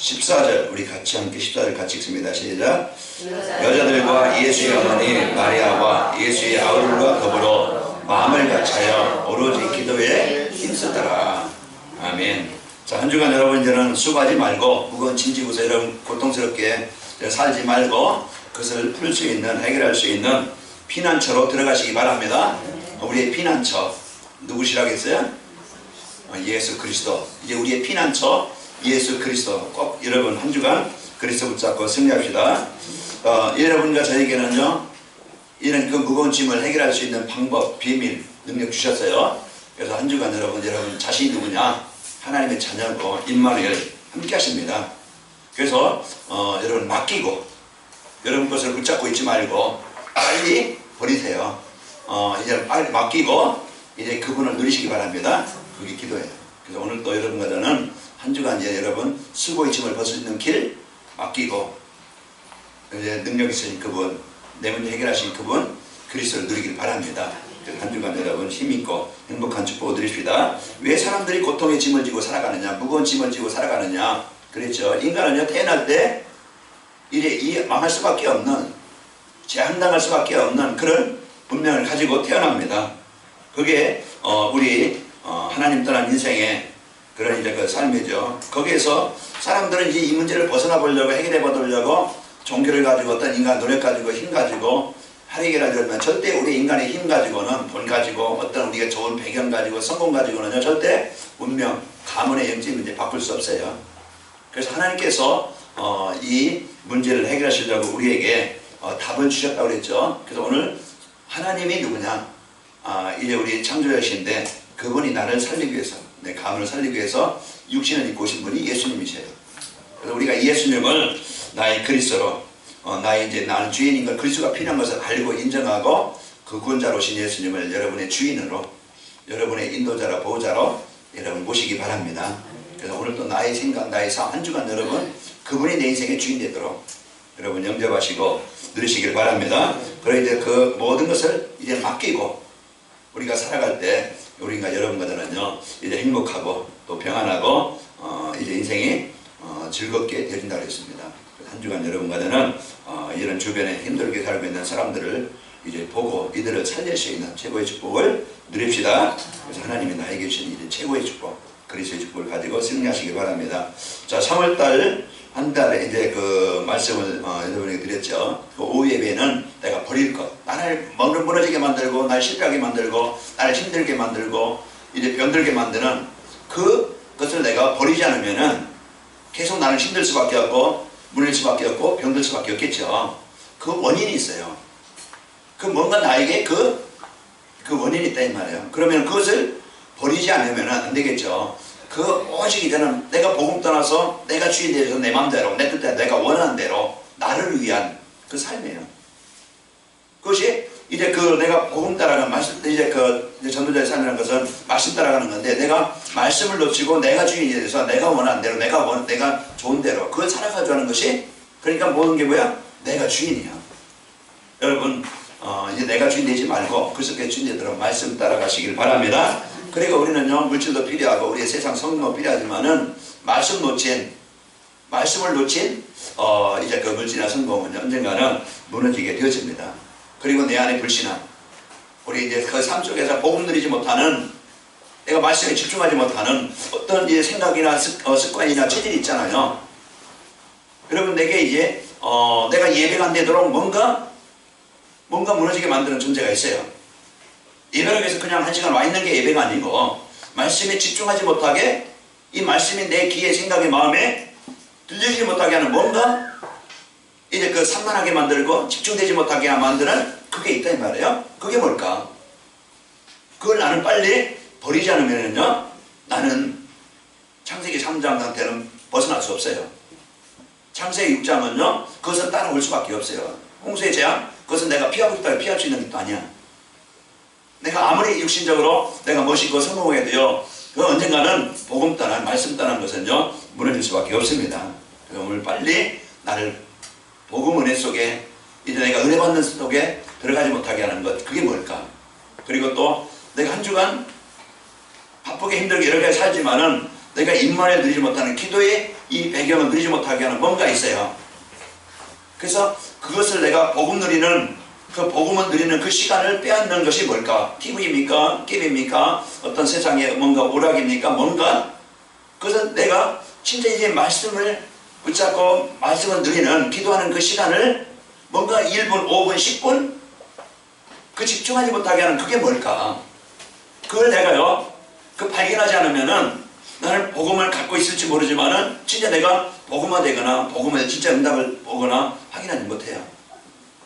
14절 우리 같이 함께 14절 같이 읽습니다. 시작. 여자들과 예수의 어머니 마리아와 예수의 아우들과 더불어 마음을 같이하여 오로지 기도에 힘쓰더라. 아멘. 자, 한 주간 여러분 이제는 수고하지 말고 무거운 짐 지고서 여러분 고통스럽게 살지 말고 그것을 풀 수 있는, 해결할 수 있는 피난처로 들어가시기 바랍니다. 우리의 피난처 누구시라겠어요? 예수 그리스도. 이제 우리의 피난처 예수 그리스도. 꼭 여러분 한 주간 그리스도 붙잡고 승리합시다. 여러분과 저에게는요 이런 그 무거운 짐을 해결할 수 있는 방법, 비밀, 능력 주셨어요. 그래서 한 주간 여러분 자신이 누구냐? 하나님의 자녀고 임마누엘 함께 하십니다. 그래서 여러분 맡기고 여러분 것을 붙잡고 있지 말고 빨리 버리세요. 이제 빨리 맡기고 이제 그분을 누리시기 바랍니다. 그게 기도예요. 그래서 오늘 또 여러분과 저는 한 주간 이제 여러분 수고의 짐을 벗을 수 있는 길 맡기고 이제 능력 있으신 그분, 내 문제 해결하신 그분 그리스도를 누리길 바랍니다. 한 주간 여러분 힘있고 행복한 축복을 드립시다. 왜 사람들이 고통의 짐을 지고 살아가느냐, 무거운 짐을 지고 살아가느냐 그랬죠. 인간은요 태어날 때 이래 망할 수밖에 없는, 재앙당할 수밖에 없는 그런 운명을 가지고 태어납니다. 그게 우리 하나님 떠난 인생의 그런 이제 그 삶이죠. 거기에서 사람들은 이제 이 문제를 벗어나 보려고, 해결해 보려고 종교를 가지고 어떤 인간 노력 가지고 힘 가지고 해결하려면 절대 우리 인간의 힘 가지고는, 돈 가지고 어떤 우리가 좋은 배경 가지고 성공 가지고는요 절대 운명, 가문의 영적 문제 바꿀 수 없어요. 그래서 하나님께서 이 문제를 해결하시려고 우리에게 답을 주셨다고 그랬죠. 그래서 오늘 하나님이 누구냐? 이제 우리 창조자이신데 그분이 나를 살리기 위해서, 내 가문을 살리기 위해서 육신을 입고 오신 분이 예수님이세요. 그래서 우리가 예수님을 나의 그리스도로, 나는 주인인 걸, 그리스도가 필요한 것을 알고 인정하고 그 구원자로 오신 예수님을 여러분의 주인으로, 여러분의 인도자로, 보호자로 여러분 모시기 바랍니다. 그래서 오늘 또 나의 생각, 나의 삶, 한 주간 여러분 그분이 내 인생의 주인 되도록 여러분 영접하시고 누리시길 바랍니다. 그리고 이제 그 모든 것을 이제 맡기고 우리가 살아갈 때 우리가 여러분과 저는요 이제 행복하고 또 평안하고 이제 인생이 즐겁게 되어진다고 했습니다. 한 주간 여러분과 저는 이런 주변에 힘들게 살고 있는 사람들을 이제 보고 이들을 살릴 수 있는 최고의 축복을 누립시다. 그래서 하나님이 나에게 주신 이제 최고의 축복, 그리스도의 축복을 가지고 승리하시기 바랍니다. 자, 3월달 한 달에 이제 그 말씀을 여러분에게 드렸죠. 그 오후 예배는 내가 버릴 것, 나를 무너지게 만들고 나를 실패하게 만들고 나를 힘들게 만들고 이제 병들게 만드는 그것을 내가 버리지 않으면은 계속 나는 힘들 수밖에 없고 물릴 수밖에 없고 병들 수밖에 없겠죠. 그 원인이 있어요. 그 뭔가 나에게 그 원인이 있다 이 말이에요. 그러면 그것을 버리지 않으면 안 되겠죠. 그 오직 이제는 내가 복음 떠나서 내가 주인 되어서 내 맘대로, 내 뜻대로, 내가 원하는 대로 나를 위한 그 삶이에요. 그것이 이제 그 내가 복음 따라가는 말씀, 이제 그 전도자의 삶이라는 것은 말씀 따라가는 건데, 내가 말씀을 놓치고 내가 주인이 돼서 내가 원하는 대로, 내가 좋은 대로 그걸 살아가지고 하는 것이, 그러니까 모든 게 뭐야? 내가 주인이야. 여러분 이제 내가 주인 되지 말고 그리스도께 주인 되도록 말씀 따라가시길 바랍니다. 그리고 우리는요 물질도 필요하고 우리의 세상 성공도 필요하지만은 말씀을 놓친 이제 그 물질이나 성공은 언젠가는 무너지게 되어집니다. 그리고 내 안에 불신앙, 우리 이제 그 삶 속에서 복음 누리지 못하는, 내가 말씀에 집중하지 못하는 어떤 이제 생각이나 습관이나 체질이 있잖아요. 여러분 내게 이제 내가 예배가 안 되도록 뭔가 무너지게 만드는 존재가 있어요. 예배를 위해서 그냥 한 시간 와 있는 게 예배가 아니고 말씀에 집중하지 못하게, 이 말씀이 내 귀에, 생각에, 마음에 들리지 못하게 하는 뭔가 이제 그 산만하게 만들고 집중되지 못하게 만드는 그게 있다 이 말이에요. 그게 뭘까? 그걸 나는 빨리 버리지 않으면요 나는 창세기 3장 상태는 벗어날 수 없어요. 창세기 6장은요 그것은 따라올 수밖에 없어요. 홍수의 재앙, 그것은 내가 피하고 싶다고 피할 수 있는 것도 아니야. 내가 아무리 육신적으로 내가 멋있고 성공해도요 그 언젠가는 복음 떠난, 말씀 떠난 것은요 무너질 수밖에 없습니다. 그래서 오늘 빨리 나를 복음 은혜 속에, 이제 내가 은혜 받는 속에 들어가지 못하게 하는 것, 그게 뭘까? 그리고 또 내가 한 주간 바쁘게 힘들게 여러 가지 살지만은 내가 임마누엘 누리지 못하는 기도의 이 배경을 누리지 못하게 하는 뭔가 있어요. 그래서 그것을 내가 복음 누리는 그 복음을 누리는 그 시간을 빼앗는 것이 뭘까? TV입니까? 게임입니까? 어떤 세상에 뭔가 오락입니까? 뭔가? 그래서 내가 진짜 이제 말씀을 붙잡고 말씀을 누리는 기도하는 그 시간을 뭔가 1분, 5분, 10분 그 집중하지 못하게 하는 그게 뭘까? 그걸 내가요 그 발견하지 않으면은 나는 복음을 갖고 있을지 모르지만은 진짜 내가 복음화되거나 복음에 진짜 응답을 보거나 확인하지 못해요.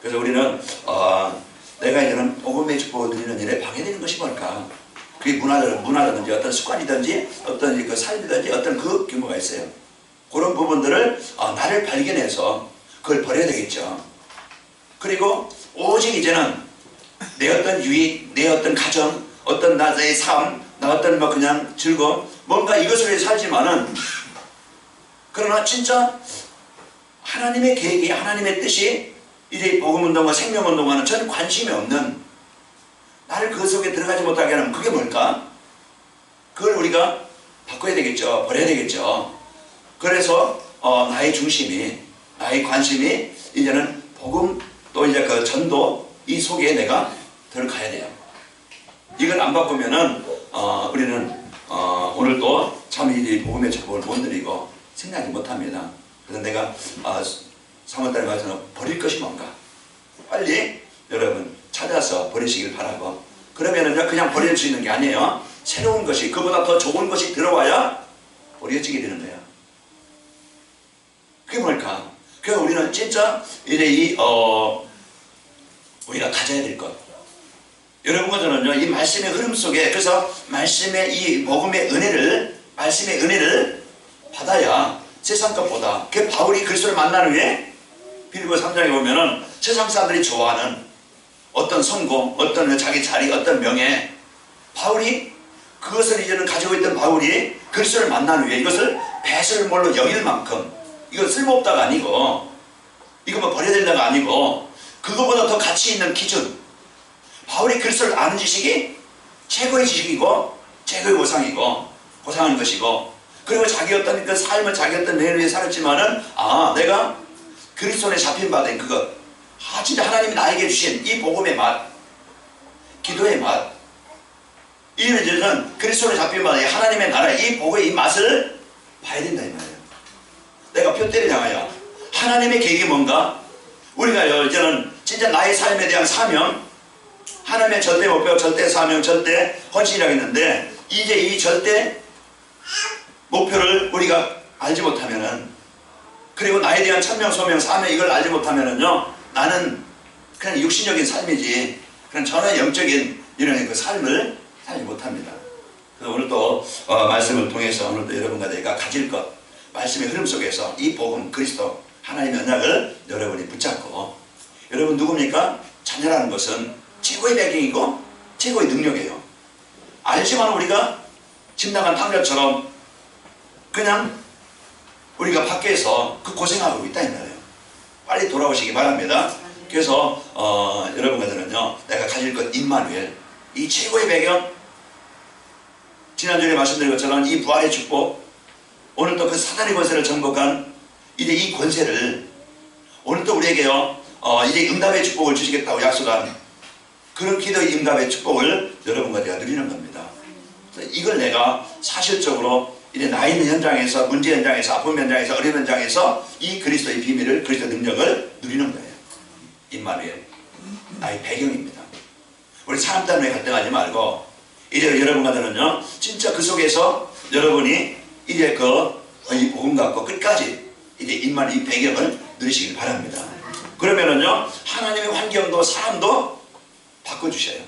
그래서 우리는 내가 이제는 복음의 축복을 누리는 일에 방해되는 것이 뭘까? 그게 문화라든지 어떤 습관이든지 어떤 그 삶이든지 어떤 그 규모가 있어요. 그런 부분들을 나를 발견해서 그걸 버려야 되겠죠. 그리고 오직 이제는 내 어떤 유익, 내 어떤 가정, 어떤 나의 삶, 나 어떤 뭐 그냥 즐거움, 뭔가 이것을 위해 살지만은 그러나 진짜 하나님의 계획이 하나님의 뜻이 이제 복음운동과 생명운동과는 전 관심이 없는 나를 그 속에 들어가지 못하게 하는 그게 뭘까? 그걸 우리가 바꿔야 되겠죠. 버려야 되겠죠. 그래서 나의 중심이 나의 관심이 이제는 복음 또 이제 그 전도 이 속에 내가 들어가야 돼요. 이걸 안 바꾸면은 우리는 오늘 또 참 이 복음의 축복을 못 누리고 생각하지 못합니다. 그래서 내가 3월달에 가서는 버릴 것이 뭔가 빨리 여러분 찾아서 버리시길 바라고, 그러면은요 그냥 버릴 수 있는 게 아니에요. 새로운 것이 그보다 더 좋은 것이 들어와야 버려지게 되는 거예요. 그게 뭘까? 그래서 우리는 진짜 이제 우리가 가져야 될 것, 여러분과 저는요 이 말씀의 흐름 속에, 그래서 말씀의 이 복음의 은혜를, 말씀의 은혜를 받아야 세상 것보다, 그 바울이 그리스도를 만난 후에 빌립보 3장에 보면은 세상 사람들이 좋아하는 어떤 성공, 어떤 자기 자리, 어떤 명예, 바울이 그것을 이제는 가지고 있던 바울이 그리스도를 만난 후에 이것을 배설물로 여길 만큼, 이건 쓸모없다가 아니고 이거 뭐 버려야 된다가 아니고 그거보다 더 가치 있는 기준, 바울이 그리스도를 아는 지식이 최고의 지식이고 최고의 보상이고 보상하는 것이고, 그리고 자기 어떤 그 삶을 자기 어떤 내를 위해 살았지만은 내가 그리스도에 잡힌 바 된 그것, 진짜 하나님이 나에게 주신 이 복음의 맛, 기도의 맛, 이제는 그리스도에 잡힌 바 된 하나님의 나라 이 복의 이 맛을 봐야 된다 이 말이에요. 내가 표대를 향하여 하나님의 계획이 뭔가, 우리가요 이제는 진짜 나의 삶에 대한 사명, 하나님의 절대 목표, 절대 사명, 절대 헌신이라고 했는데 이제 이 절대 목표를 우리가 알지 못하면은, 그리고 나에 대한 천명, 소명, 사명 이걸 알지 못하면은요 나는 그냥 육신적인 삶이지 그냥 전혀 영적인 이런 그 삶을 살지 못합니다. 그래서 오늘 또 말씀을 통해서 오늘도 여러분과 내가 가질 것, 말씀의 흐름 속에서 이 복음 그리스도 하나님의 언약을 여러분이 붙잡고, 여러분 누굽니까? 자녀라는 것은 최고의 배경이고 최고의 능력이에요. 알지만 우리가 집 나간 탕자처럼 그냥 우리가 밖에서 그 고생하고 있다 이 말이에요. 빨리 돌아오시기 바랍니다. 그래서 여러분과들은요 내가 가질 것 임마누엘, 이 최고의 배경, 지난주에 말씀드린 것처럼 이 부활의 축복, 오늘 또 그 사단의 권세를 정복한 이제 이 권세를 오늘 또 우리에게요 이제 응답의 축복을 주시겠다고 약속한 그런 기도의 응답의 축복을 여러분과 내가 누리는 겁니다. 이걸 내가 사실적으로 이제 나 있는 현장에서, 문제 현장에서, 아픔 현장에서, 어려움 현장에서 이 그리스도의 비밀을, 그리스도의 능력을 누리는 거예요. 임마누엘, 나의 배경입니다. 우리 사람 때문에 갈등하지 말고 이제 여러분과들은요 진짜 그 속에서 여러분이 이제 이 복음 갖고 끝까지 이제 임마누엘 이 배경을 누리시길 바랍니다. 그러면은요 하나님의 환경도 사람도 바꿔주셔요.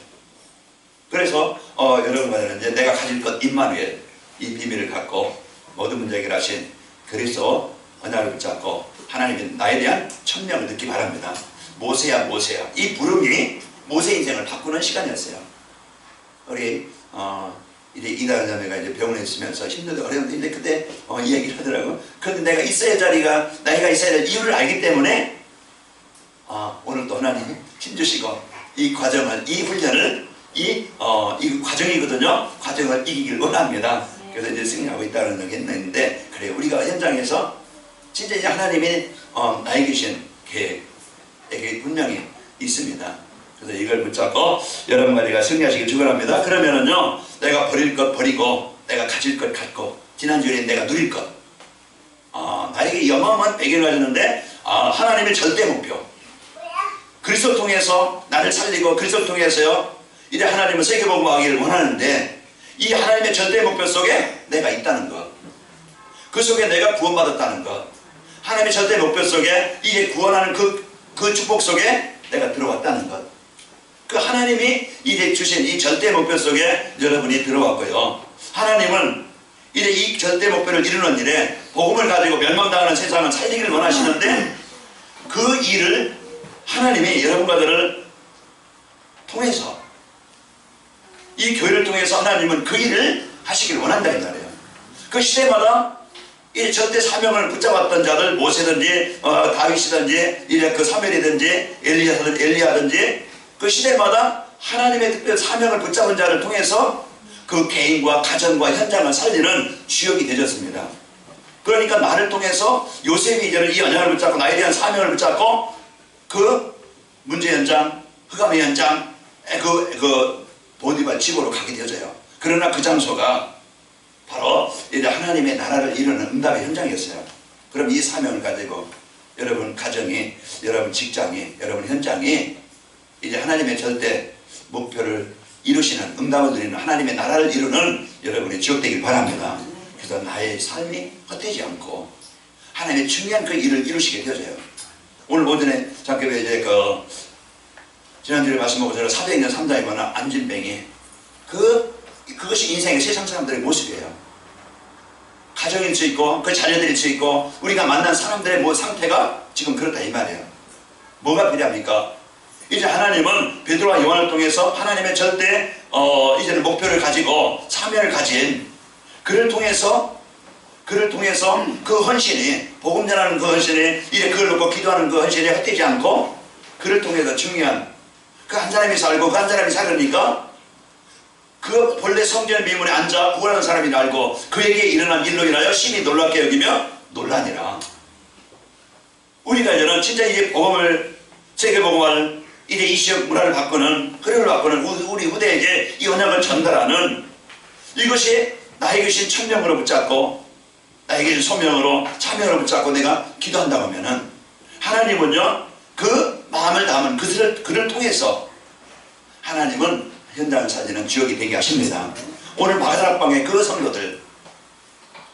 그래서 여러분과들은 이제 내가 가질 것 임마누엘 이 비밀을 갖고 모든 문제 해결하신 그리스도 언약을 붙잡고 하나님의 나에 대한 천명을 듣기 바랍니다. 모세야 모세야, 이 부름이 모세 인생을 바꾸는 시간이었어요. 우리 이제 이다은 자매가 이제 병원에 있으면서 힘들고 어려운데 이제 그때 이 얘기를 하더라고. 그런데 내가 있어야 할 자리가, 나이가 있어야 할 이유를 알기 때문에 오늘 또 하나님 힘주시고 이 과정을, 이 훈련을 이 과정이거든요. 과정을 이기길 원합니다. 그래서 이제 승리하고 있다는 얘기 했는데, 그래 우리가 현장에서 진짜 이제 하나님이 나에게 주신 계획이 분명히 있습니다. 그래서 이걸 붙잡고 여러분과 승리하시길 축원합니다. 그러면은요, 내가 버릴 것 버리고 내가 가질 것 갖고, 지난주에 내가 누릴 것, 나에게 어마어마한 배경을 가졌는데 하나님의 절대 목표, 그리스도 통해서 나를 살리고 그리스도 통해서요 이제 하나님은 세계복음화하기를 원하는데, 이 하나님의 절대 목표 속에 내가 있다는 것, 그 속에 내가 구원받았다는 것, 하나님의 절대 목표 속에 이제 구원하는 그 축복 속에 내가 들어왔다는 것, 그 하나님이 이제 주신 이 절대 목표 속에 여러분이 들어왔고요. 하나님은 이제 이 절대 목표를 이루는 일에 복음을 가지고 멸망당하는 세상을 살리기를 원하시는데, 그 일을 하나님이 여러분과 저를 통해서, 이 교회를 통해서 하나님은 그 일을 하시기를 원한다 이 말이에요. 그 시대마다 이 절대 사명을 붙잡았던 자들, 모세든지 다윗이든지 이제 그 사무엘이든지 엘리야든지 그 시대마다 하나님의 특별 사명을 붙잡은 자를 통해서 그 개인과 가정과 현장을 살리는 주역이 되셨습니다. 그러니까 나를 통해서 요셉이 이제는 이 언약을 붙잡고 나에 대한 사명을 붙잡고 그 문제 현장, 흑암의 현장, 그 보디발 지구로 가게 되어져요. 그러나 그 장소가 바로 이제 하나님의 나라를 이루는 응답의 현장이었어요. 그럼 이 사명을 가지고 여러분 가정이, 여러분 직장이, 여러분 현장이 이제 하나님의 절대 목표를 이루시는, 응답을 드리는 하나님의 나라를 이루는 여러분의 지역 되길 바랍니다. 그래서 나의 삶이 헛되지 않고 하나님의 중요한 그 일을 이루시게 되어져요. 오늘 오전에 잠깐 이제 지난주에 말씀하고 제가 사도행전 3장에 보면 안진뱅이, 그것이 인생의 세상 사람들의 모습이에요. 가정일 수 있고 그 자녀들일 수 있고 우리가 만난 사람들의 상태가 지금 그렇다 이 말이에요. 뭐가 필요합니까? 이제 하나님은 베드로와 요한을 통해서 하나님의 절대 이제는 목표를 가지고 사명을 가진 그를 통해서 그 헌신이, 복음 전하는 그 헌신이, 이제 그걸 놓고 기도하는 그 헌신이 헛되지 않고, 그를 통해서 중요한 그 한 사람이 살고 그 한 사람이 살으니까 그 본래 성전 미문에 앉아 구원하는 사람이 알고 그에게 일어난 일로 인하여 심히 놀랍게 여기며 놀라니라. 우리가 이제는 진짜 이제 복음을, 세계복음을 이제 이 시역 문화를 바꾸는, 흐름을 바꾸는 우리 후대에게 이 언약을 전달하는, 이것이 나에게 주신 천명으로 붙잡고 나에게 주신 소명으로 차명으로 붙잡고 내가 기도한다고 하면은, 하나님은요 그 마음을 담은 그를 통해서 하나님은 현장을 살리는 주역이 되게 하십니다. 오늘 마가다락방의 그 성도들,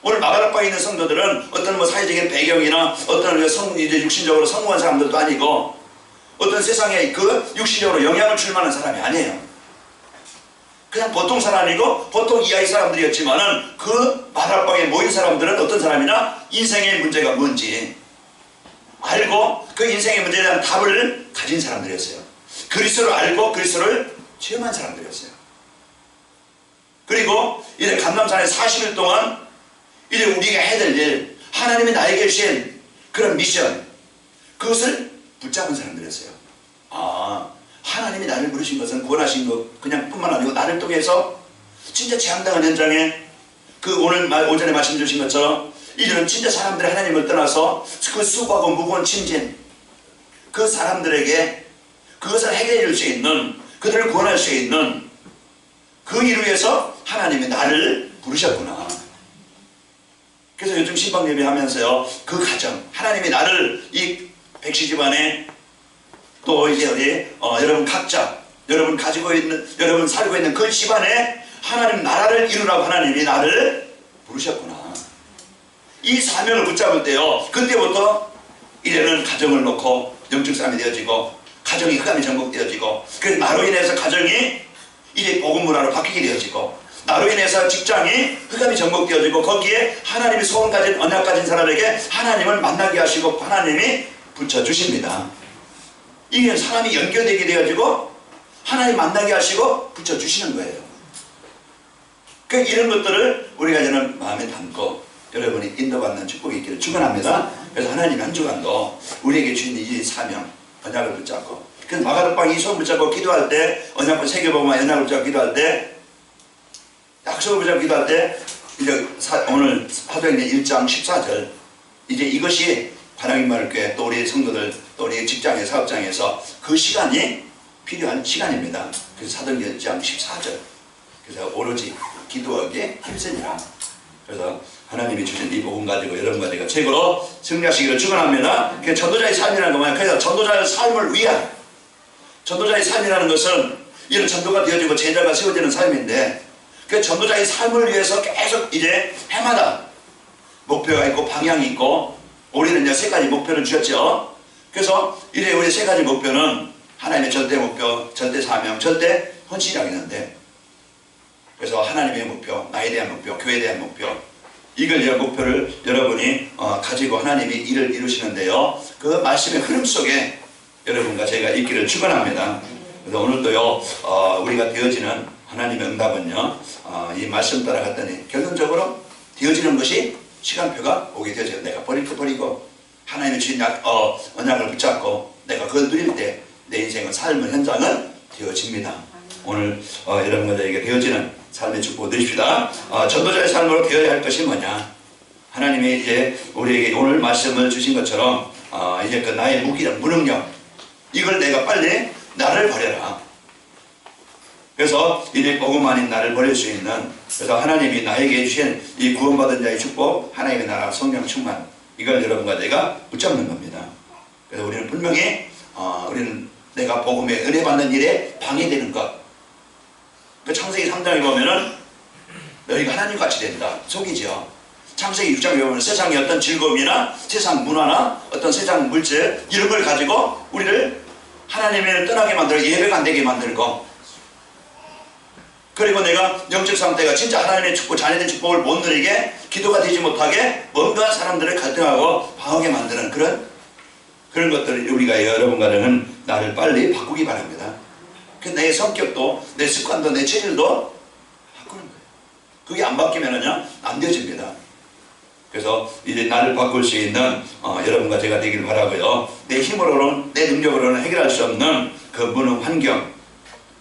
오늘 마가다락방에 있는 성도들은 어떤 사회적인 배경이나 어떤 이제 육신적으로 성공한 사람들도 아니고 어떤 세상에 그 육신적으로 영향을 줄 만한 사람이 아니에요. 그냥 보통 사람이고 보통 이하의 사람들이었지만은 그 마가다락방에 모인 사람들은 어떤 사람이나 인생의 문제가 뭔지 알고 그 인생의 문제에 대한 답을 가진 사람들이었어요. 그리스도를 알고 그리스도를 체험한 사람들이었어요. 그리고 이제 감람산에 40일 동안 이제 우리가 해야 될 일, 하나님이 나에게 주신 그런 미션, 그것을 붙잡은 사람들이었어요. 하나님이 나를 부르신 것은 구원하신 것 그냥 뿐만 아니고 나를 통해서 진짜 재앙당한 현장에 그 오전에 말씀 주신 것처럼 이제는 진짜 사람들이 하나님을 떠나서 그 수고하고 무거운 짐진 그 사람들에게 그것을 해결해 줄 수 있는, 그들을 구원할 수 있는 그 일을 위해서 하나님이 나를 부르셨구나. 그래서 요즘 신방예배 하면서요, 그 가정, 하나님이 나를 이 백시 집안에 또 이제 여러분 각자, 여러분 가지고 있는, 여러분 살고 있는 그 집안에 하나님 나라를 이루라고 하나님이 나를 부르셨구나. 이 사명을 붙잡을 때요, 그때부터 이제는 가정을 놓고 영적 사람이 되어지고 가정이 흑암이 전복되어지고, 그래서 나로 인해서 가정이 이제 복음 문화로 바뀌게 되어지고, 나로 인해서 직장이 흑암이 전복되어지고, 거기에 하나님이 소원 가진 언약 가진 사람에게 하나님을 만나게 하시고 하나님이 붙여주십니다. 이게 사람이 연결되게 되어지고 하나님 만나게 하시고 붙여주시는 거예요. 그러니까 이런 것들을 우리가 이제는 마음에 담고 여러분이 인도받는 축복이 있기를 축원합니다. 그래서 하나님 한 주간도 우리에게 주신 이 사명, 언약을 붙잡고, 그래서 마가다락방 이 손 붙잡고 기도할 때, 언약을 세계복음화 언약을 붙잡고 기도할 때, 약속을 붙잡고 기도할 때 이제 오늘 사도행전 1장 14절 이제 이것이 하나님 말교회 또 우리 성도들 또 우리 직장의 사업장에서 그 시간이 필요한 시간입니다. 그래서 사도행전 1장 14절 그래서 오로지 기도하기에 힘쓰니라. 그래서 하나님이 주신 이 복음 가지고 여러분과 제가 최고로 승리하시기를 축원합니다. 그 전도자의 삶이라는 것만 그래서 전도자의 삶을 위한 전도자의 삶이라는 것은 이런 전도가 되어지고 제자가 세워지는 삶인데 그 전도자의 삶을 위해서 계속 이제 해마다 목표가 있고 방향이 있고 우리는 이제 세 가지 목표를 주셨죠. 그래서 이제 우리 세 가지 목표는 하나님의 절대 목표, 절대 사명, 절대 헌신이라고 있는데 그래서 하나님의 목표, 나에 대한 목표, 교회에 대한 목표 이걸 위한 목표를 여러분이 가지고 하나님이 일을 이루시는데요. 그 말씀의 흐름 속에 여러분과 제가 있기를 축원합니다. 그래서 오늘도요 우리가 되어지는 하나님의 응답은요 이 말씀 따라갔더니 결론적으로 되어지는 것이 시간표가 오게 되어져요. 내가 버릴 거 버리고 하나님의 주신 언약을 붙잡고 내가 그걸 누릴 때 내 인생은 삶의 현장은 되어집니다. 오늘 여러분과 저에게 되어지는 삶의 축복을 누립시다. 전도자의 삶으로 되어야 할 것이 뭐냐? 하나님이 이제 우리에게 오늘 말씀을 주신 것처럼 이제 그 나의 무기력, 무능력 이걸 내가 빨리 나를 버려라. 그래서 이제 복음 아닌 나를 버릴 수 있는 그래서 하나님이 나에게 주신 이 구원받은 자의 축복 하나님의 나라 성령 충만 이걸 여러분과 제가 붙잡는 겁니다. 그래서 우리는 분명히 우리는 내가 복음에 은혜 받는 일에 방해되는 것 그 창세기 3장에 보면은 너희가 하나님같이 된다 속이죠. 창세기 6장에 보면 세상의 어떤 즐거움이나 세상 문화나 어떤 세상 물질 이런 걸 가지고 우리를 하나님을 떠나게 만들고 예배가 안 되게 만들고 그리고 내가 영적 상태가 진짜 하나님의 축복, 자녀된 축복을 못 누리게 기도가 되지 못하게 뭔가 사람들을 갈등하고 방하게 만드는 그런 것들을 우리가 여러분과는 나를 빨리 바꾸기 바랍니다. 내 성격도 내 습관도 내 체질도 바꾸는 거예요. 그게 안 바뀌면은요 안 되어집니다. 그래서 이제 나를 바꿀 수 있는 여러분과 제가 되길 바라고요. 내 힘으로는 내 능력으로는 해결할 수 없는 그 무능 환경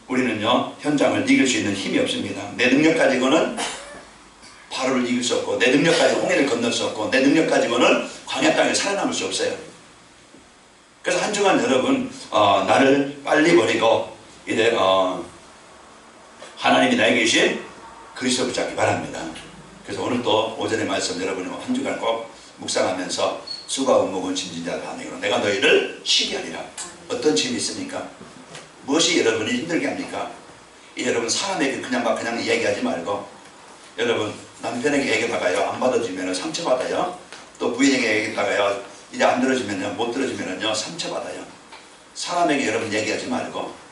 우리는요 현장을 이길 수 있는 힘이 없습니다. 내 능력 가지고는 바로를 이길 수 없고 내 능력 가지고 홍해를 건널 수 없고 내 능력 가지고는 광야 땅에 살아남을 수 없어요. 그래서 한 주간 여러분 나를 빨리 버리고 이제 하나님이 나에게 주신 그리스도 붙잡기 바랍니다. 그래서 오늘 또 오전에 말씀 여러분이 한 주간 꼭 묵상하면서 수고하고 무거운 짐진 자 다 내게로 내가 너희를 쉬게 하리라. 어떤 짐이 있습니까? 무엇이 여러분이 힘들게 합니까? 여러분 사람에게 그냥 얘기하지 말고 여러분 남편에게 얘기하다가요 안 받아주면 상처받아요. 또 부인에게 얘기하다가요 이제 안 들어주면 못 들어주면요 상처받아요. 사람에게 여러분 얘기하지 말고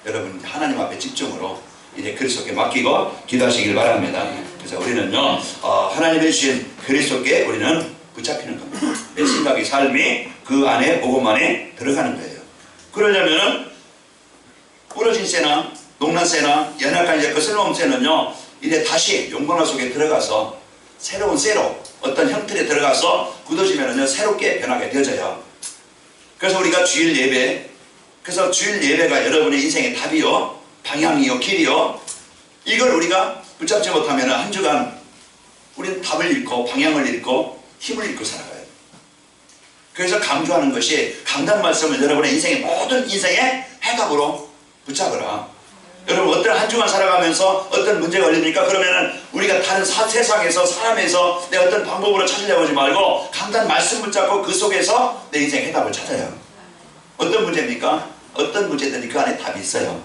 여러분 하나님 앞에 집중으로 이제 그리스도께 맡기고 기도하시길 바랍니다. 그래서 우리는요 하나님의 주신 그리스도께 우리는 붙잡히는 겁니다. 내 생각의 삶이 그 안에 복음 안에 들어가는 거예요. 그러려면은 부러진 쇠나 농난 쇠나 연약한 이제 그 쓸모없는 쇠는요 이제 다시 용광로 속에 들어가서 새로운 쇠로 어떤 형틀에 들어가서 굳어지면은요 새롭게 변하게 되어져요. 그래서 우리가 주일 예배 그래서 주일 예배가 여러분의 인생의 답이요 방향이요 길이요 이걸 우리가 붙잡지 못하면 한 주간 우리는 답을 잃고 방향을 잃고 힘을 잃고 살아가요. 그래서 강조하는 것이 강단 말씀을 여러분의 인생의 모든 인생의 해답으로 붙잡으라. 여러분 어떤 한 주간 살아가면서 어떤 문제가 걸립니까? 그러면은 우리가 다른 세상에서 사람에서 내 어떤 방법으로 찾으려고 하지 말고 강단 말씀 붙잡고 그 속에서 내 인생 해답을 찾아요. 어떤 문제입니까? 어떤 문제든지 그 안에 답이 있어요.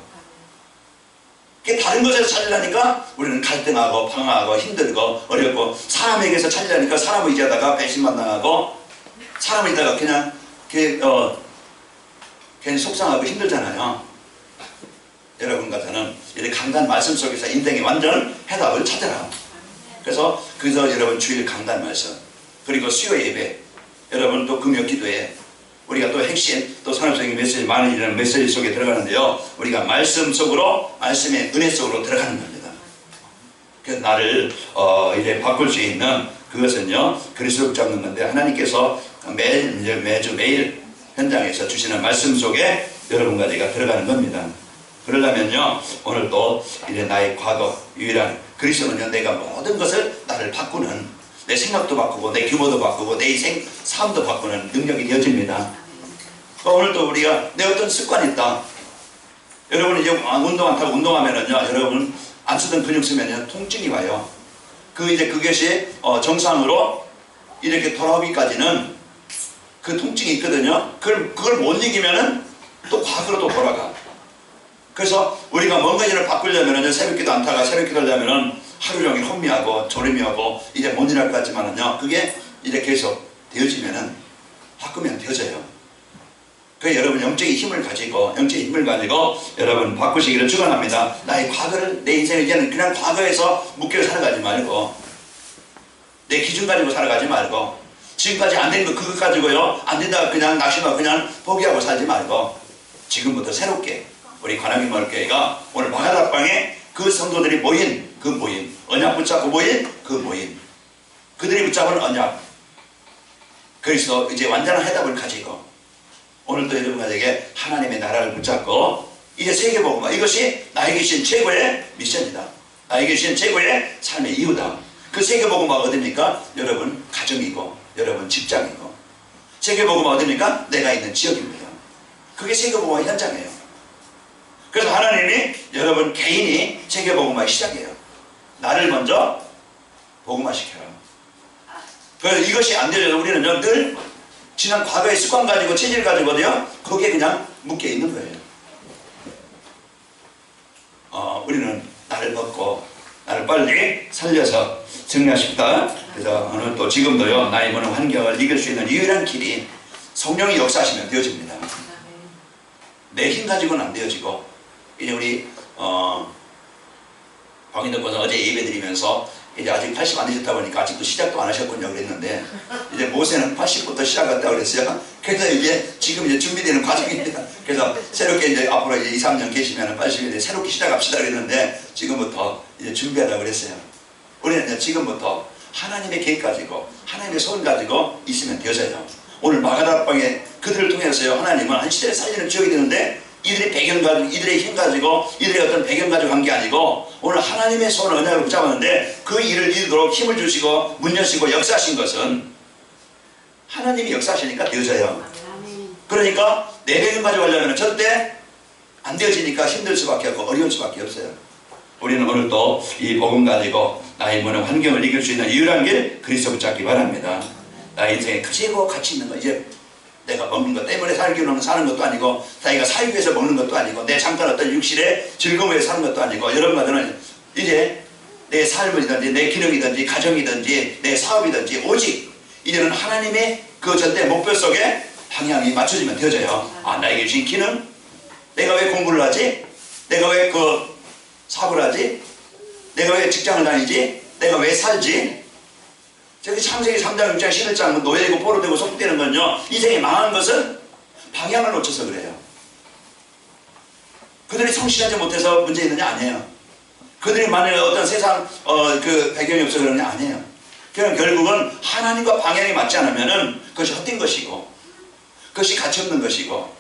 다른 것에서 찾으려니까 우리는 갈등하고 방황하고 힘들고 어렵고 사람에게서 찾으려니까 사람을 의지하다가 배신만 당하고 사람을 의지하다가 그냥 괜히 속상하고 힘들잖아요. 여러분과 저는 이렇게 강단 말씀 속에서 인생의 완전 해답을 찾아라. 그래서 여러분 주일 강단 말씀 그리고 수요 예배 여러분 또 금요 기도에 우리가 또 핵심 또 산업적인 메시지 많은 이라는 메시지 속에 들어가는데요. 우리가 말씀 속으로 말씀의 은혜 속으로 들어가는 겁니다. 그래서 나를 이제 바꿀 수 있는 그것은요 그리스도 붙잡는 건데 하나님께서 매주 매일 현장에서 주시는 말씀 속에 여러분과 제가 들어가는 겁니다. 그러려면요 오늘 또 이제 나의 과거 유일한 그리스도는요 내가 모든 것을 나를 바꾸는, 내 생각도 바꾸고 내 규모도 바꾸고 내 인생 삶도 바꾸는 능력이 되어집니다. 오늘 또 우리가 내 어떤 습관이 있다. 여러분 이제 운동 안 타고 운동하면은요 여러분 안 쓰던 근육 쓰면요 통증이 와요. 이제 그것이 정상으로 이렇게 돌아오기까지는 그 통증이 있거든요. 그걸 못 이기면은 또 과거로 또 돌아가. 그래서 우리가 뭔가 일을 바꾸려면은 새벽기도 안 타가 새벽기도 하려면은 하루 종일 혼미하고 졸음이하고 이제 못 일할 것 같지만은요 그게 이제 계속 되어지면은 바꾸면 되어져요. 그 여러분 영적인 힘을 가지고 여러분 바꾸시기를 축원합니다. 나의 과거를, 내 인생을 이제는 그냥 과거에서 묶여 살아가지 말고 내 기준 가지고 살아가지 말고 지금까지 안 된 거 그것 가지고요 안 된다고 그냥 낙심하고 그냥 포기하고 살지 말고 지금부터 새롭게 우리 관악인마을교회가 오늘 마가다락방에 그 성도들이 모인 그 모임, 언약 붙잡고 모인 그 모임, 그들이 붙잡은 언약, 그래서 이제 완전한 해답을 가지고 오늘도 여러분에게 하나님의 나라를 붙잡고 이제 세계복음화, 이것이 나에게 주신 최고의 미션이다. 나에게 주신 최고의 삶의 이유다. 그 세계복음화가 어딥니까? 여러분 가정이고 여러분 직장이고, 세계복음화가 어딥니까? 내가 있는 지역입니다. 그게 세계복음화 현장이에요. 그래서 하나님이 여러분 개인이 세계복음화의 시작이에요. 나를 먼저 복음화시켜라. 그래서 이것이 안 되려면 우리는요 늘 지난 과거의 습관 가지고 체질 가지고요 거기에 그냥 묶여 있는 거예요. 우리는 나를 먹고 나를 빨리 살려서 정리하십니다. 그래서 오늘 또 지금도요 나의 모든 환경을 이길 수 있는 유일한 길이 성령이 역사하시면 되어집니다. 내 힘 가지고는 안 되어지고, 이제 우리 광인덕고사 어제 예배 드리면서 이제 아직 80 안 되셨다 보니까 아직도 시작도 안 하셨군요 그랬는데, 이제 모세는 80부터 시작했다고 그랬어요. 그래서 이제 지금 이제 준비되는 과정입니다. 그래서 새롭게 이제 앞으로 이제 2, 3년 계시면 80에 이제 새롭게 시작합시다 그랬는데 지금부터 이제 준비하라고 그랬어요. 우리는 이제 지금부터 하나님의 계획 가지고 하나님의 소원 가지고 있으면 되어져요. 오늘 마가다락방에 그들을 통해서요 하나님은 한 시대를 살리는 지역이 되는데 이들의 배경 가지고, 이들의 힘 가지고, 이들의 어떤 배경 가지고 한 게 아니고 오늘 하나님의 손을 언약을 붙잡았는데 그 일을 이루도록 힘을 주시고 문 여시고 역사하신 것은 하나님이 역사하시니까 되어져요. 그러니까 내 배경 가지고 하려면 절대 안 되어지니까 힘들 수밖에 없고 어려울 수밖에 없어요. 우리는 오늘 또 이 복음 가지고 나의 모든 환경을 이길 수 있는 유일한 길 그리스도 붙잡기 바랍니다. 나의 인생에 최고 가치 있는 거, 이제 내가 먹는 것 때문에 살기로는 사는 것도 아니고, 자기가 살기 위해서 먹는 것도 아니고, 내 잠깐 어떤 육실의 즐거움에 사는 것도 아니고, 여러분들은 이제 내 삶이든지 내 기능이든지 가정이든지 내 사업이든지 오직 이제는 하나님의 그 절대 목표 속에 방향이 맞춰지면 되어져요. 나에게 주신 기능, 내가 왜 공부를 하지? 내가 왜 그 사업을 하지? 내가 왜 직장을 다니지? 내가 왜 살지? 저기 창세기 3장, 6장, 11장 노예되고 포로되고 속되는 건요 인생이 망한 것은 방향을 놓쳐서 그래요. 그들이 성실하지 못해서 문제 있느냐? 아니에요. 그들이 만약에 어떤 세상 그 배경이 없어서 그런 게 아니에요. 그냥 결국은 하나님과 방향이 맞지 않으면은 그것이 헛된 것이고 그것이 가치없는 것이고,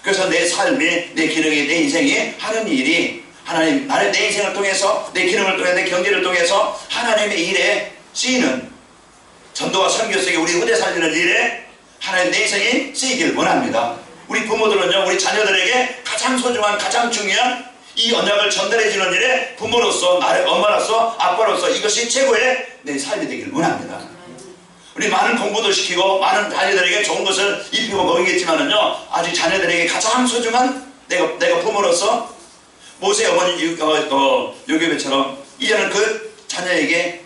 그래서 내 삶이, 내 기능이, 내 인생이 하는 일이 하나님, 나는 내 인생을 통해서, 내 기능을 통해서, 내 경제를 통해서 하나님의 일에 쓰이는, 전도와 선교 속에 우리 후대 살리는 일에 하나님 내 인생이 쓰이길 원합니다. 우리 부모들은요 우리 자녀들에게 가장 소중한, 가장 중요한 이 언약을 전달해 주는 일에 부모로서, 나의 엄마로서, 아빠로서 이것이 최고의 내 삶이 되길 원합니다. 우리 많은 공부도 시키고 많은 자녀들에게 좋은 것을 입히고 먹이겠지만은요 아직 자녀들에게 가장 소중한 내가 부모로서 모세 어머니 요괴배처럼 이제는 그 자녀에게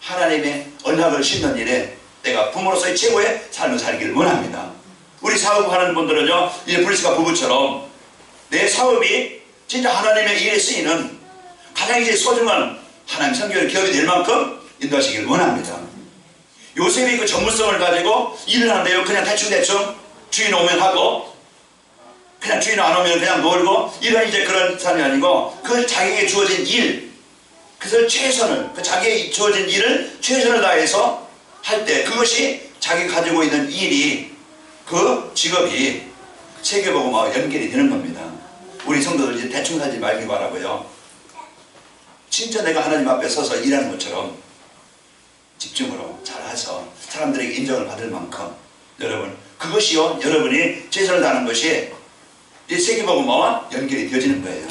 하나님의 언약을 심는 일에 내가 부모로서의 최고의 삶을 살기를 원합니다. 우리 사업하는 분들은요 이제 브리스가 부부처럼 내 사업이 진짜 하나님의 일에 쓰이는 가장 이제 소중한 하나님 선교의 기업이 될 만큼 인도하시기를 원합니다. 요셉이 그 전문성을 가지고 일을 하는데요 그냥 대충 주인 오면 하고 그냥 주인 안 오면 그냥 놀고 이런 이제 그런 삶이 아니고 그 자기에게 주어진 일, 그래서 최선을, 그 자기에게 주어진 일을 최선을 다해서 할 때 그것이 자기가 가지고 있는 일이, 그 직업이 세계복음화와 연결이 되는 겁니다. 우리 성도들 이제 대충 살지 말기 바라고요. 진짜 내가 하나님 앞에 서서 일하는 것처럼 집중으로 잘해서 사람들에게 인정을 받을 만큼 여러분 그것이요 여러분이 최선을 다하는 것이 이 세계복음화와 연결이 되어지는 거예요.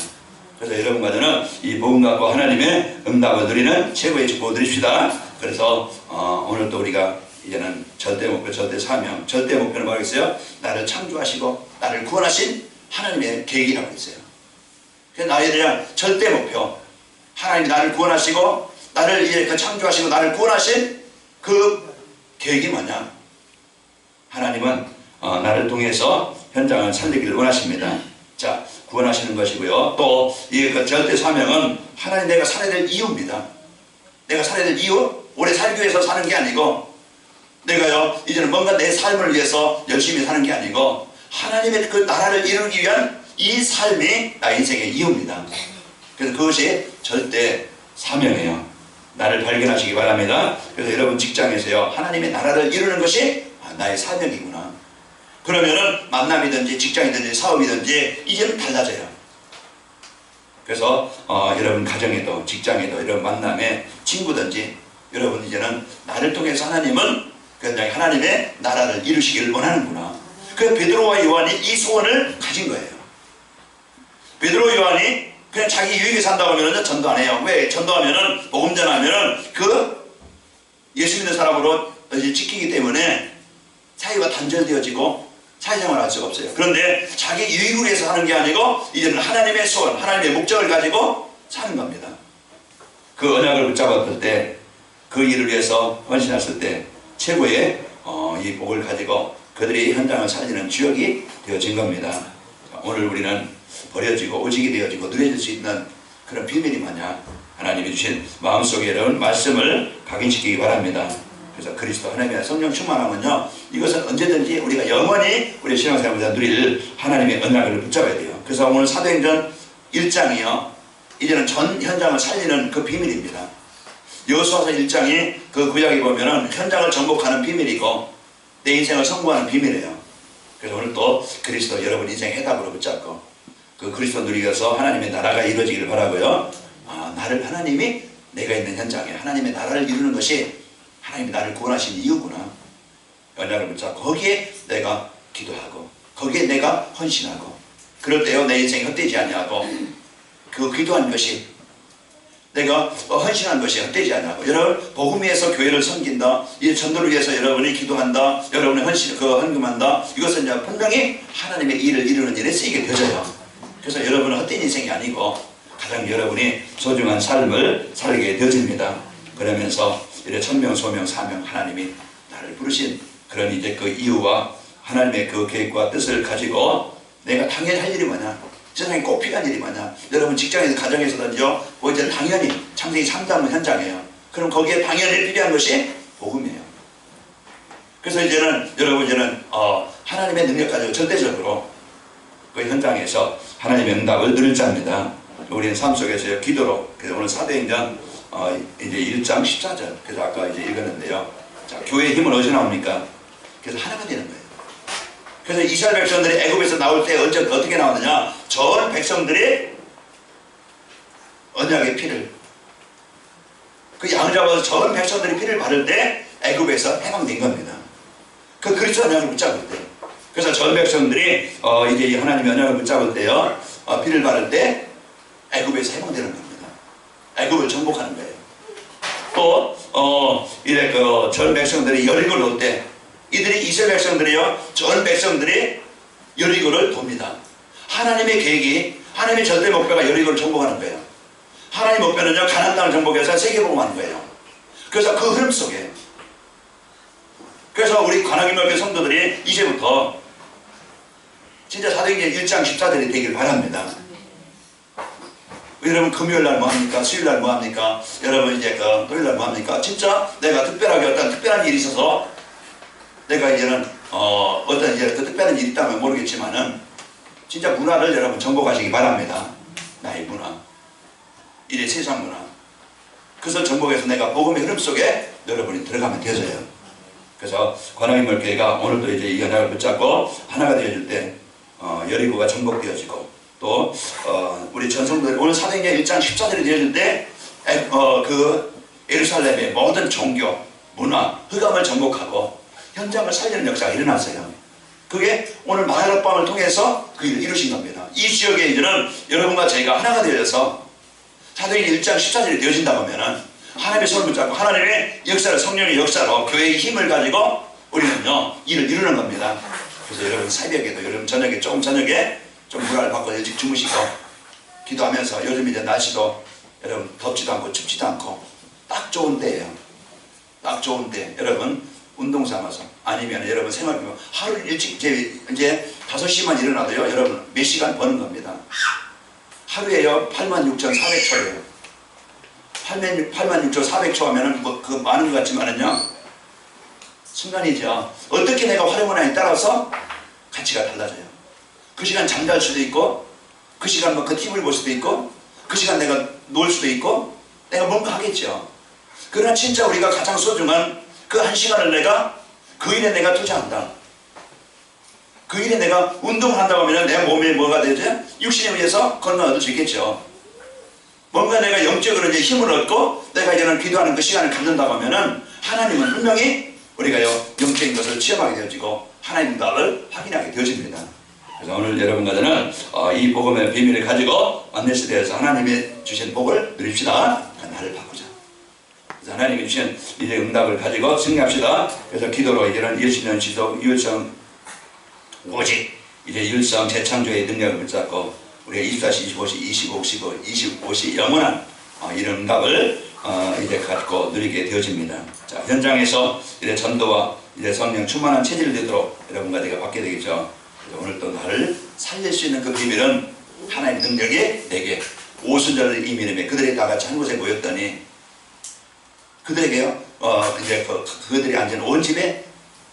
그래서 여러분과 저는 이 복음 갖고 하나님의 응답을 누리는 최고의 축복을 드립시다. 그래서 오늘 또 우리가 이제는 절대 목표, 절대 사명, 절대 목표는 뭐겠어요? 나를 창조하시고 나를 구원하신 하나님의 계획이라고 했어요. 그래서 나에 대한 절대 목표, 하나님이 나를 구원하시고 나를 이제 창조하시고 나를 구원하신 그 계획이 뭐냐? 하나님은 나를 통해서 현장을 살리기를 원하십니다. 자, 구원하시는 것이고요. 또 이 절대 사명은 하나님 내가 살아야 될 이유입니다. 내가 살아야 될 이유? 오래 살기 위해서 사는 게 아니고 내가요 이제는 뭔가 내 삶을 위해서 열심히 사는 게 아니고 하나님의 그 나라를 이루기 위한 이 삶이 나의 인생의 이유입니다. 그래서 그것이 절대 사명이에요. 나를 발견하시기 바랍니다. 그래서 여러분 직장에서요 하나님의 나라를 이루는 것이 나의 사명이구나. 그러면은 만남이든지 직장이든지 사업이든지 이제는 달라져요. 그래서 여러분 가정에도 직장에도 이런 만남에 친구든지 여러분 이제는 나를 통해서 하나님은 그냥 하나님의 나라를 이루시기를 원하는구나. 그 베드로와 요한이 이 소원을 가진 거예요. 베드로 요한이 그냥 자기 유익에 산다고 하면 전도 안 해요. 왜? 전도하면은 복음 전하면은 그 예수 믿는 사람으로 이제 지키기 때문에 사이가 단절되어지고 사회생활을 할 수가 없어요. 그런데 자기 유익을 위해서 하는 게 아니고 이제는 하나님의 소원, 하나님의 목적을 가지고 사는 겁니다. 그 언약을 붙잡았을 때 그 일을 위해서 헌신했을 때 최고의 이 복을 가지고 그들이 현장을 살리는 주역이 되어진 겁니다. 오늘 우리는 버려지고 오직이 되어지고 누려질 수 있는 그런 비밀이 뭐냐? 하나님이 주신 마음속에 이런 말씀을 각인시키기 바랍니다. 그래서 그리스도 하나님의 성령 충만하면요 이것은 언제든지 우리가 영원히 우리 신앙생활에서 누릴 하나님의 언약을 붙잡아야 돼요. 그래서 오늘 사도행전 1장이요 이제는 전 현장을 살리는 그 비밀입니다. 여호수아서 1장이 그 구약에 보면은 현장을 정복하는 비밀이고 내 인생을 성공하는 비밀이에요. 그래서 오늘 또 그리스도 여러분 인생 해답으로 붙잡고 그 그리스도 누리기 위해서 하나님의 나라가 이루어지기를 바라고요. 나를 하나님이 내가 있는 현장에 하나님의 나라를 이루는 것이 하나님이 나를 구원하신 이유구나. 언약을 붙잡고 거기에 내가 기도하고 거기에 내가 헌신하고 그럴 때요 내 인생이 헛되지 아니하고 그 기도한 것이 내가 헌신한 것이 헛되지 아니하고 여러분 복음 위해서 교회를 섬긴다 이 전도를 위해서 여러분이 기도한다 여러분의 헌신 그 헌금한다 이것은 이제 분명히 하나님의 일을 이루는 일에 쓰이게 되어져요. 그래서 여러분은 헛된 인생이 아니고 가장 여러분이 소중한 삶을 살게 되어집니다. 그러면서 이래 천명 소명 사명 하나님이 나를 부르신 그런 이제 그 이유와 하나님의 그 계획과 뜻을 가지고 내가 당연히 할 일이 뭐냐 세상에 꼭 필요한 일이 뭐냐 여러분 직장에서 가정에서든지요 뭐 이제 당연히 창세기 3장은 현장이에요. 그럼 거기에 당연히 필요한 것이 복음이에요. 그래서 이제는 여러분 이제는 하나님의 능력 가지고 절대적으로 그 현장에서 하나님의 응답을 누릴 자입니다. 우리는 삶 속에서 기도로 그래서 오늘 사도행전 이제 1장 14절 그래서 아까 이제 읽었는데요. 자, 교회의 힘은 어디서 나옵니까? 그래서 하나가 되는 거예요. 그래서 이스라엘 백성들이 애굽에서 나올 때 어떻게 나왔느냐? 전 백성들이 언약의 피를 그 양을 잡아서 전 백성들이 피를 바를 때 애굽에서 해방된 겁니다. 그 그리스도 언약을 붙잡을 때 그래서 전 백성들이 이제 이 하나님의 언약을 붙잡을 때요 피를 바를 때 애굽에서 해방되는 겁니다. 애굽을 정복하는 거예요. 또 이래 그 전 백성들이 여리고를 올 때 이들이 이스라엘 백성들이요 전 백성들이 여리고를 돕니다. 하나님의 계획이 하나님의 절대 목표가 여리고를 정복하는 거예요. 하나님의 목표는요 가나안 땅을 정복해서 세계복음하는 거예요. 그래서 그 흐름 속에 그래서 우리 관악인목교 성도들이 이제부터 진짜 사도행전 1장 14절이 되길 바랍니다. 여러분 금요일날 뭐합니까? 수요일날 뭐합니까? 여러분 이제 그 토요일날 뭐합니까? 진짜 내가 특별하게 어떤 특별한 일이 있어서 내가 이제는 어떤 이제 그 특별한 일이 있다면 모르겠지만은 진짜 문화를 여러분 정복하시기 바랍니다. 나의 문화 이래 세상 문화 그것을 정복해서 내가 복음의 흐름 속에 여러분이 들어가면 되어져요. 그래서 관악인목교회가 오늘도 이제 이 언약을 붙잡고 하나가 되어질 때 여리고가 정복되어지고 또 우리 전성들 오늘 사도행전 1장 14절에 되어질 때 그 예루살렘의 모든 종교, 문화, 흑암을 정복하고 현장을 살리는 역사가 일어났어요. 그게 오늘 마가락방을 통해서 그 일을 이루신 겁니다. 이 지역에 이제는 여러분과 저희가 하나가 되어서 사도행전 1장 14절이 되어진다고 하면은 하나님의 손을 붙잡고 하나님의 역사를 성령의 역사로 교회의 힘을 가지고 우리는요 일을 이루는 겁니다. 그래서 여러분 새벽에도 여러분 저녁에 조금 저녁에 좀 물을 받고 일찍 주무시고 기도하면서 요즘 이제 날씨도 여러분 덥지도 않고 춥지도 않고 딱 좋은 때예요. 딱 좋은 때 여러분 운동 삼아서 아니면 여러분 생각해보면 하루 일찍 이제 5시만 일어나도요 여러분 몇 시간 버는 겁니다. 하루에요 86,400초예요. 86,400초 하면은 뭐 그 많은 것 같지만은요 순간이죠. 어떻게 내가 활용하느냐에 따라서 가치가 달라져요. 그 시간 잠잘 수도 있고 그 시간 뭐 그 TV를 볼 수도 있고 그 시간 내가 놀 수도 있고 내가 뭔가 하겠죠. 그러나 진짜 우리가 가장 소중한 그 한 시간을 내가 그 일에 내가 투자한다. 그 일에 내가 운동을 한다고 하면 내 몸에 뭐가 되죠? 육신에 의해서 건강 얻을 수 있겠죠. 뭔가 내가 영적으로 이제 힘을 얻고 내가 이제는 기도하는 그 시간을 갖는다고 하면은 하나님은 분명히 우리가요 영적인 것을 체험하게 되어지고 하나님 나를 확인하게 되어집니다. 그래서 오늘 여러분과 저는 이 복음의 비밀을 가지고 안내스대에서 하나님이 주신 복을 누립시다. 나를 바꾸자. 그래서 하나님이 주신 이제 응답을 가지고 승리합시다. 그래서 기도로 이제는 일신년 지속 율성 오직 이제 율성 재창조의 능력을 붙잡고 우리가 24시 25시 25시 영원한 이런 응답을 이제 갖고 누리게 되어집니다. 자, 현장에서 이제 전도와 이제 성령 충만한 체질을 되도록 여러분과 제가 받게 되겠죠. 오늘 또 나를 살릴 수 있는 그 비밀은 하나님의 능력이 내게 오순절을 이미님에 그들이 다 같이 한 곳에 모였더니 그들에게요 이제 그들이 앉은 온 집에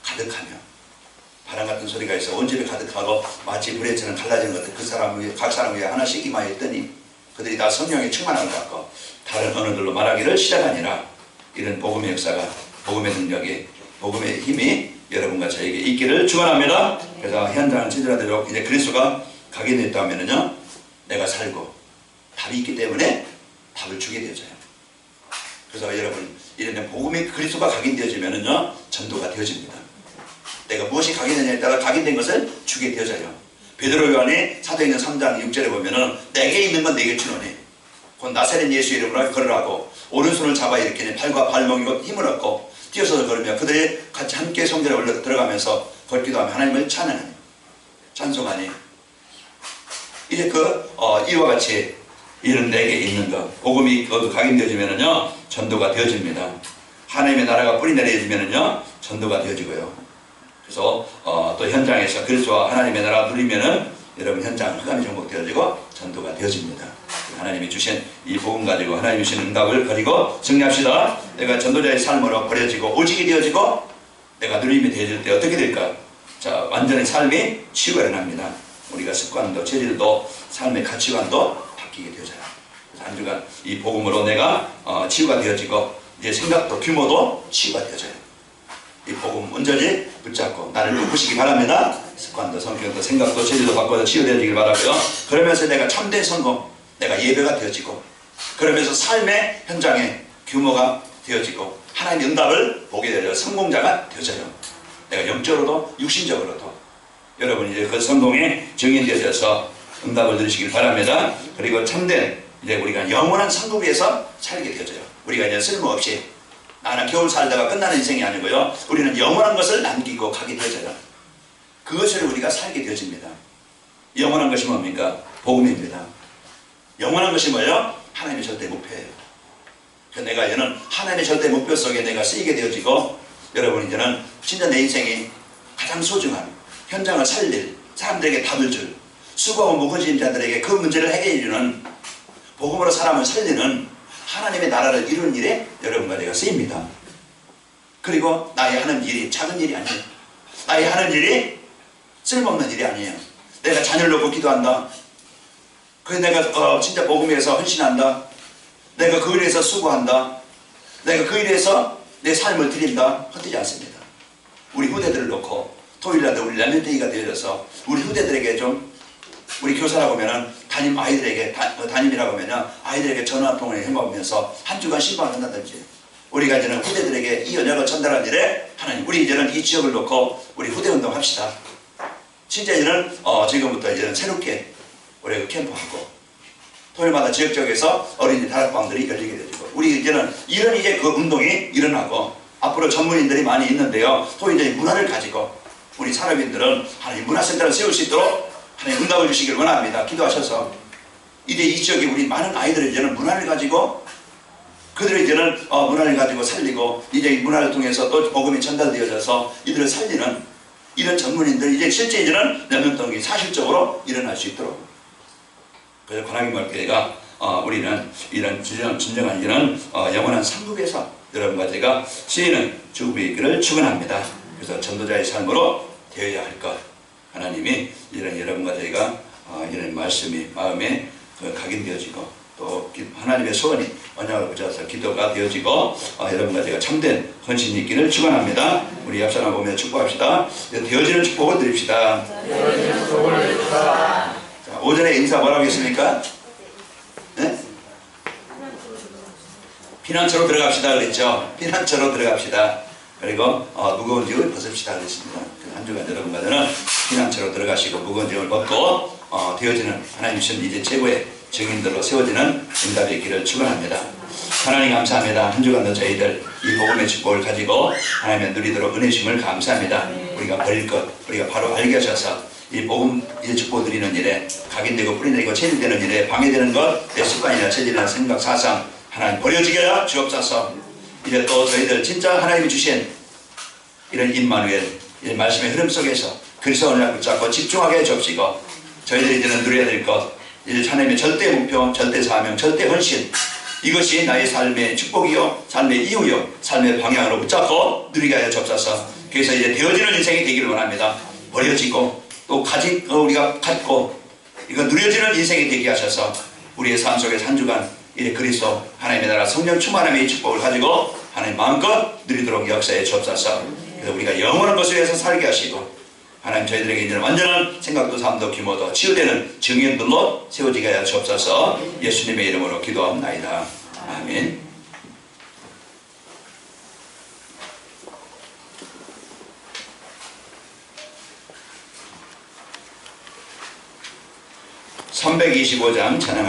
가득하며 바람 같은 소리가 있어 온 집에 가득하고 마치 불에처럼 갈라지는 것들 그 사람 위에 각 사람 위에 하나씩 임하였더니 그들이 다 성령의 충만함을 받고 다른 언어들로 말하기를 시작하니라. 이런 복음의 역사가 복음의 능력이 복음의 힘이 여러분과 저에게 있기를 축원합니다. 그래서 현장을 지더라도 이제 그리스도가 각인됐다면은요 내가 살고 답이 있기 때문에 답을 주게 되어져요. 그래서 여러분 이런 복음이 그리스도가 각인되어지면은요 전도가 되어집니다. 내가 무엇이 각인되냐에 따라 각인된 것을 주게 되어져요. 베드로 요한이 사도행전 3장 6절에 보면은 내게 있는 건 내게 주노니 곧 나사렛 예수 이름으로 걸으라고 오른손을 잡아 일으키니 팔과 발목이고 힘을 얻고 뛰어서서 걸으며 그들이 같이 함께 성전에 올라 들어가면서 걷기도 하며 하나님을 찬양하니 찬송하니 이제 이와 같이 이런 내게 있는 것 복음이 각인되어지면은요 전도가 되어집니다. 하나님의 나라가 뿌리 내려지면은요 전도가 되어지고요. 그래서 또 현장에서 그리스도와 하나님의 나라가 누리면은 여러분 현장 흑암이 정복되어지고 전도가 되어집니다. 하나님이 주신 이 복음 가지고 하나님이 주신 응답을 가지고 승리합시다. 내가 전도자의 삶으로 버려지고 오직이 되어지고 내가 누림이 되어질 때 어떻게 될까? 자, 완전히 삶이 치유가 일어납니다. 우리가 습관도 체질도 삶의 가치관도 바뀌게 되어져요. 그래서 한 주간 이 복음으로 내가 치유가 되어지고 내 생각도 규모도 치유가 되어져요. 이 복음 온전히 붙잡고 나를 바꾸시기 바랍니다. 습관도 성격도 생각도 체질도 바꿔서 치유되어지길 바라고요. 그러면서 내가 참된 성공 내가 예배가 되어지고 그러면서 삶의 현장에 규모가 되어지고 하나님의 응답을 보게 되어 성공자가 되어져요. 내가 영적으로도 육신적으로도 여러분 이제 그 성공에 증인되어져서 응답을 누리시길 바랍니다. 그리고 참된 이제 우리가 영원한 천국에서 살게 되어져요. 우리가 이제 쓸모없이 나는 겨울 살다가 끝나는 인생이 아니고요. 우리는 영원한 것을 남기고 가게 되어져요. 그것을 우리가 살게 되어집니다. 영원한 것이 뭡니까? 복음입니다. 영원한 것이 뭐예요? 하나님의 절대 목표예요. 그래서 내가 이제는 하나님의 절대 목표 속에 내가 쓰이게 되어지고 여러분 이제는 진짜 내 인생이 가장 소중한 현장을 살릴 사람들에게 답을 줄 수고하고 무거워진 자들에게 그 문제를 해결해주는 복음으로 사람을 살리는 하나님의 나라를 이루는 일에 여러분과 내가 쓰입니다. 그리고 나의 하는 일이 작은 일이 아니에요. 나의 하는 일이 쓸모없는 일이 아니에요. 내가 자녀를 놓고 기도한다. 그래서 내가 진짜 복음에 대해서 헌신한다. 내가 그 일에서 수고한다. 내가 그 일에서 내 삶을 드린다. 헛되지 않습니다. 우리 후대들을 놓고 토요일날 우리 렘넌트가 되어져서 우리 후대들에게 좀 우리 교사라고 하면은 담임이라고 하면은 아이들에게 전화 한 통을 해먹으면서 한 주간 신방을 한다든지, 우리가 이제는 후대들에게 이 언약을 전달하는 일에 하나님, 우리 이제는 이 지역을 놓고 우리 후대 운동 합시다. 진짜 이제는 지금부터 이제는 새롭게 우리 캠프하고 토요일마다 지역적에서 어린이 다락방들이 열리게 되고, 우리 이제는 이런 이제 그 운동이 일어나고, 앞으로 전문인들이 많이 있는데요. 또 이제 문화를 가지고 우리 산업인들은 하나님 문화센터를 세울 수 있도록 하나님 응답을 주시길 원합니다. 기도하셔서 이제 이 지역에 우리 많은 아이들이 이제는 문화를 가지고, 그들이 이제는 문화를 가지고 살리고, 이제 이 문화를 통해서 또 복음이 전달되어져서 이들을 살리는 이런 전문인들이 이제 실제 이제는 연명동이 사실적으로 일어날 수 있도록. 그래서 관악인말교회가 우리는 이런 진정한 이런 영원한 상급에서 여러분과 제가 쓰이는 주급의 있기를 축원합니다. 그래서 전도자의 삶으로 되어야 할 것, 하나님이 이런 여러분과 저희가 이런 말씀이 마음에 각인되어지고, 또 하나님의 소원이 언약을 붙여서 기도가 되어지고, 여러분과 제가 참된 헌신이 있기를 축원합니다. 우리 옆 사람 보며 축복합시다. 되어지는 축복을 드립시다. 자, 오전에 인사 뭐라고 했습니까? 네? 피난처로 들어갑시다 그랬죠. 피난처로 들어갑시다. 그리고 무거운 짐을 벗읍시다 그랬습니다. 한 주간 여러분과 저는 피난처로 들어가시고 무거운 짐을 벗고 되어지는 하나님 신 이제 최고의 증인들로 세워지는 응답의 길을 축원합니다. 하나님 감사합니다. 한 주간도 저희들 이 복음의 축복을 가지고 하나님의 누리도록 은혜심을 감사합니다. 우리가 버릴 것, 우리가 바로 알게 하셔서 이 복음의 축복 드리는 일에 각인되고 뿌리내리고 체질되는 일에 방해되는 것, 내 습관이나 체질이나 생각, 사상 하나님 버려지게 하여 주옵소서. 이제 또 저희들 진짜 하나님이 주신 이런 임마누엘, 이 말씀의 흐름 속에서 그리스도 언약 붙잡고 집중하게 해주옵시고, 저희들이 이제는 누려야 될 것, 이제 하나님의 절대 목표, 절대 사명, 절대 헌신, 이것이 나의 삶의 축복이요, 삶의 이유요, 삶의 방향으로 붙잡고 누리게 하여 주옵소서. 그래서 이제 되어지는 인생이 되기를 원합니다. 버려지고 또 우리가 갖고 이거 누려지는 인생이 되게 하셔서 우리의 삶 속에서 한 주간 이제 그리스도 하나님의 나라 성령 충만함의 축복을 가지고 하나님 마음껏 누리도록 역사해 주옵소서. 그래서 우리가 영원한 것을 위해서 살게 하시고, 하나님 저희들에게 이제는 완전한 생각도 삶도 규모도 치유되는 증인들로 세워지게 하여 주옵소서. 예수님의 이름으로 기도합니다. 아멘. (325장) 찬양